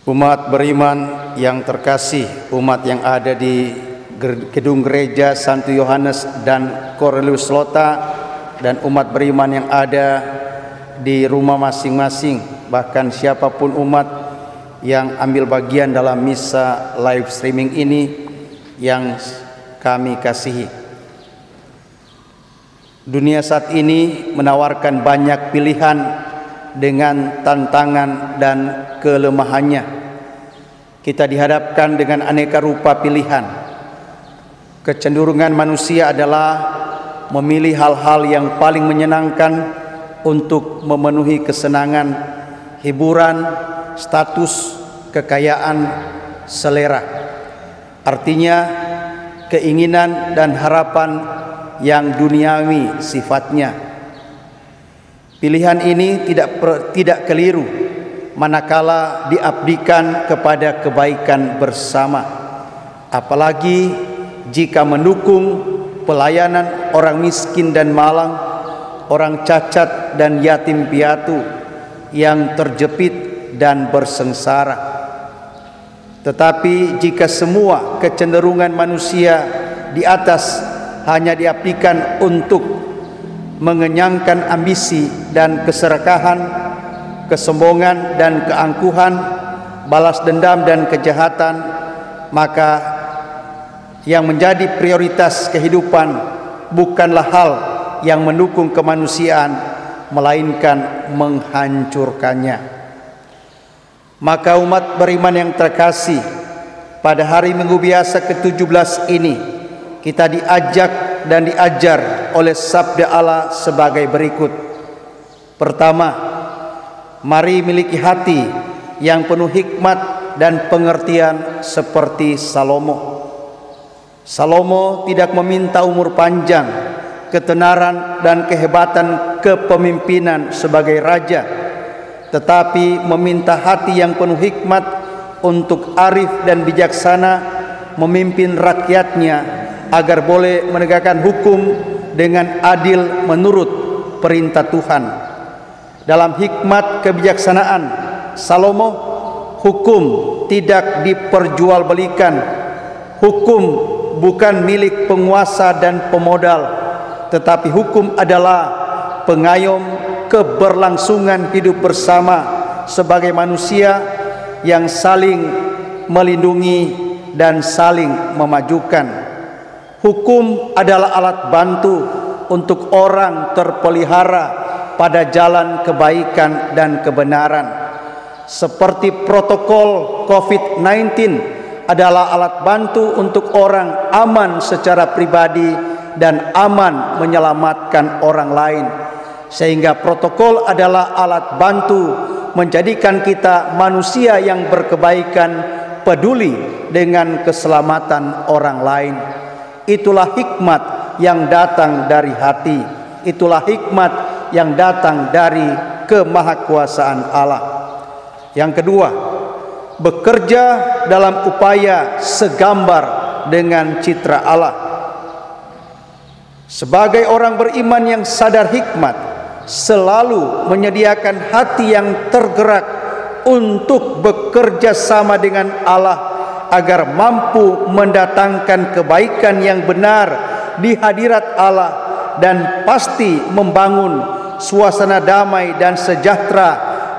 Umat beriman yang terkasih, umat yang ada di gedung gereja Santo Yohanes dan Cornelius Lota, dan umat beriman yang ada di rumah masing-masing, bahkan siapapun umat yang ambil bagian dalam misa live streaming ini yang kami kasihi. Dunia saat ini menawarkan banyak pilihan dengan tantangan dan kelemahannya. Kita dihadapkan dengan aneka rupa pilihan. Kecenderungan manusia adalah memilih hal-hal yang paling menyenangkan untuk memenuhi kesenangan, hiburan, status, kekayaan, selera. Artinya keinginan dan harapan yang duniawi sifatnya. Pilihan ini tidak keliru manakala diabdikan kepada kebaikan bersama, apalagi jika mendukung pelayanan orang miskin dan malang, orang cacat dan yatim piatu yang terjepit dan bersengsara. Tetapi jika semua kecenderungan manusia di atas hanya diabdikan untuk mengenyangkan ambisi dan keserakahan, kesombongan dan keangkuhan, balas dendam dan kejahatan, maka yang menjadi prioritas kehidupan bukanlah hal yang mendukung kemanusiaan, melainkan menghancurkannya. Maka umat beriman yang terkasih, pada hari Minggu Biasa ke-17 ini kita diajak dan diajar oleh sabda Allah sebagai berikut. Pertama, mari miliki hati yang penuh hikmat dan pengertian seperti Salomo. Salomo tidak meminta umur panjang, ketenaran dan kehebatan kepemimpinan sebagai raja, tetapi meminta hati yang penuh hikmat untuk arif dan bijaksana memimpin rakyatnya agar boleh menegakkan hukum dengan adil menurut perintah Tuhan. Dalam hikmat kebijaksanaan Salomo, hukum tidak diperjualbelikan. Hukum bukan milik penguasa dan pemodal, tetapi hukum adalah pengayom keberlangsungan hidup bersama sebagai manusia yang saling melindungi dan saling memajukan. Hukum adalah alat bantu untuk orang terpelihara pada jalan kebaikan dan kebenaran. Seperti protokol COVID-19 adalah alat bantu untuk orang aman secara pribadi dan aman menyelamatkan orang lain. Sehingga protokol adalah alat bantu menjadikan kita manusia yang berkebaikan, peduli dengan keselamatan orang lain. Itulah hikmat yang datang dari hati. Itulah hikmat yang datang dari kemahakuasaan Allah. Yang kedua, bekerja dalam upaya segambar dengan citra Allah. Sebagai orang beriman yang sadar hikmat, selalu menyediakan hati yang tergerak untuk bekerja sama dengan Allah agar mampu mendatangkan kebaikan yang benar di hadirat Allah dan pasti membangun suasana damai dan sejahtera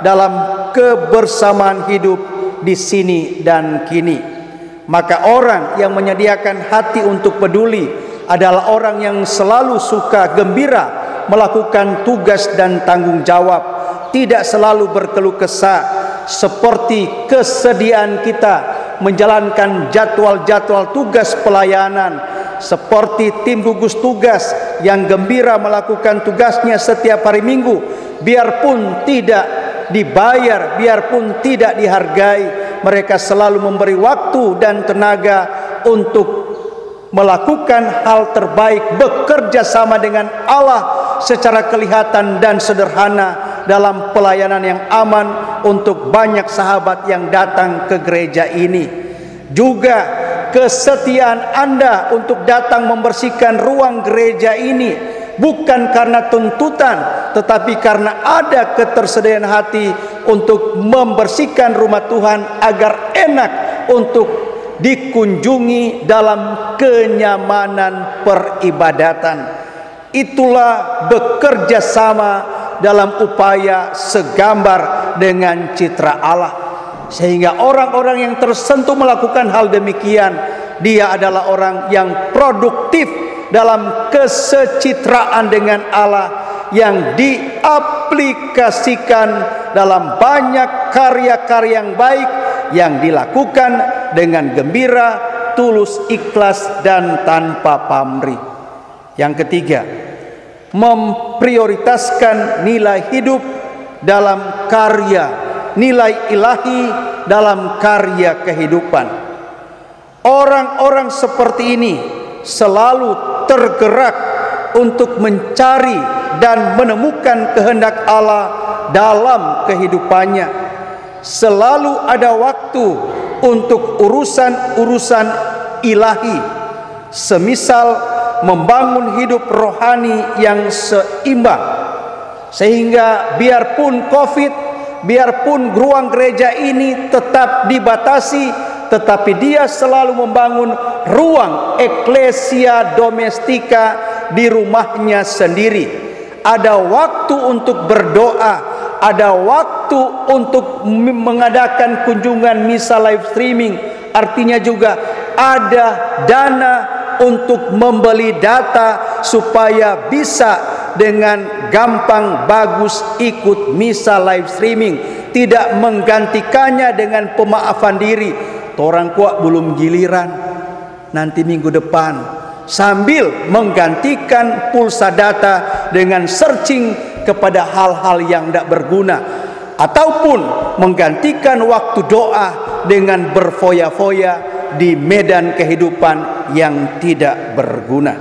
dalam kebersamaan hidup di sini dan kini. Maka orang yang menyediakan hati untuk peduli adalah orang yang selalu suka gembira melakukan tugas dan tanggung jawab, tidak selalu berkeluh kesah seperti kesediaan kita menjalankan jadwal-jadwal tugas pelayanan, seperti tim gugus tugas yang gembira melakukan tugasnya setiap hari Minggu, biarpun tidak dibayar, biarpun tidak dihargai, mereka selalu memberi waktu dan tenaga untuk melakukan hal terbaik, bekerja sama dengan Allah secara kelihatan dan sederhana dalam pelayanan yang aman untuk banyak sahabat yang datang ke gereja ini. Juga kesetiaan Anda untuk datang membersihkan ruang gereja ini bukan karena tuntutan, tetapi karena ada ketersediaan hati untuk membersihkan rumah Tuhan agar enak untuk dikunjungi dalam kenyamanan peribadatan. Itulah bekerja sama dalam upaya segambar dengan citra Allah, sehingga orang-orang yang tersentuh melakukan hal demikian, dia adalah orang yang produktif dalam kesecitraan dengan Allah, yang diaplikasikan dalam banyak karya-karya yang baik yang dilakukan dengan gembira, tulus, ikhlas, dan tanpa pamrih. Yang ketiga, memprioritaskan nilai hidup dalam karya, nilai ilahi dalam karya kehidupan. Orang-orang seperti ini selalu tergerak untuk mencari dan menemukan kehendak Allah dalam kehidupannya. Selalu ada waktu untuk urusan-urusan ilahi, semisal membangun hidup rohani yang seimbang, sehingga biarpun COVID, biarpun ruang gereja ini tetap dibatasi, tetapi dia selalu membangun ruang eklesia domestika di rumahnya sendiri. Ada waktu untuk berdoa, ada waktu untuk mengadakan kunjungan misa live streaming. Artinya juga ada dana untuk membeli data supaya bisa dengan gampang bagus ikut misa live streaming, tidak menggantikannya dengan pemaafan diri. Orang kuat belum giliran, nanti minggu depan, sambil menggantikan pulsa data dengan searching kepada hal-hal yang tidak berguna, ataupun menggantikan waktu doa dengan berfoya-foya di medan kehidupan yang tidak berguna.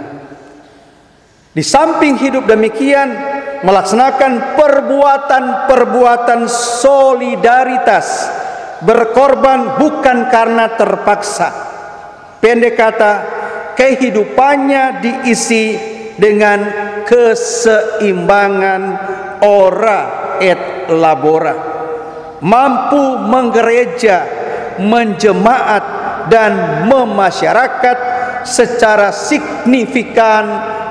Di samping hidup demikian, melaksanakan perbuatan-perbuatan solidaritas, berkorban bukan karena terpaksa. Pendek kata, kehidupannya diisi dengan keseimbangan ora et labora, mampu menggereja, menjemaat, dan memasyarakat secara signifikan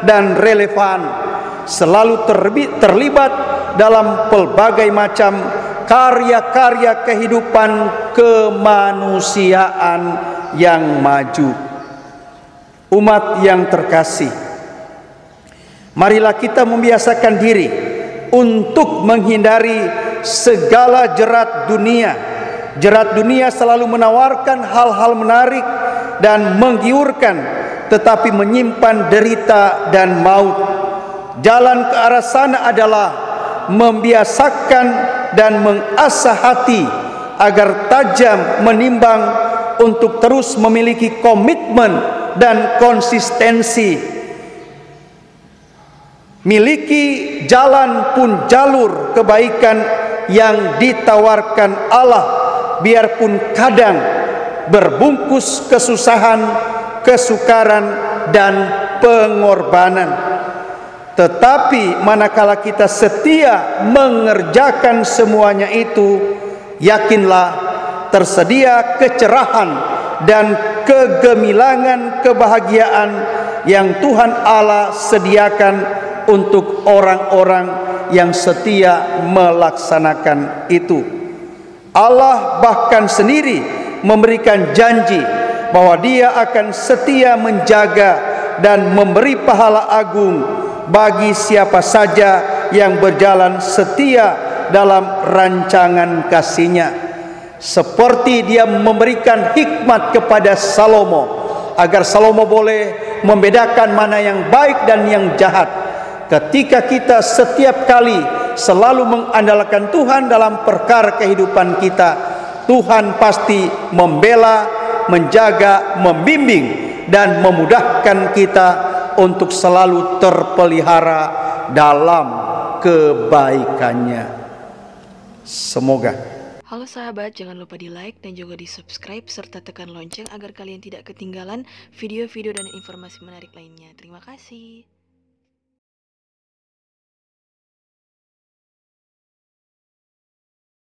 dan relevan, selalu terlibat dalam pelbagai macam karya-karya kehidupan kemanusiaan yang maju. Umat yang terkasih, marilah kita membiasakan diri untuk menghindari segala jerat dunia. Jerat dunia selalu menawarkan hal-hal menarik dan menggiurkan, tetapi menyimpan derita dan maut. Jalan ke arah sana adalah membiasakan dan mengasah hati agar tajam menimbang untuk terus memiliki komitmen dan konsistensi. Miliki jalan pun jalur kebaikan yang ditawarkan Allah, biarpun kadang berbungkus kesusahan, kesukaran, dan pengorbanan. Tetapi manakala kita setia mengerjakan semuanya itu, yakinlah tersedia kecerahan dan kegemilangan kebahagiaan yang Tuhan Allah sediakan untuk orang-orang yang setia melaksanakan itu. Allah bahkan sendiri memberikan janji bahwa Dia akan setia menjaga dan memberi pahala agung bagi siapa saja yang berjalan setia dalam rancangan kasih-Nya. Seperti Dia memberikan hikmat kepada Salomo, agar Salomo boleh membedakan mana yang baik dan yang jahat. Ketika kita setiap kali selalu mengandalkan Tuhan dalam perkara kehidupan kita, Tuhan pasti membela, menjaga, membimbing, dan memudahkan kita untuk selalu terpelihara dalam kebaikannya. Semoga. Halo sahabat, jangan lupa di like dan juga di subscribe serta tekan lonceng agar kalian tidak ketinggalan video-video dan informasi menarik lainnya. Terima kasih.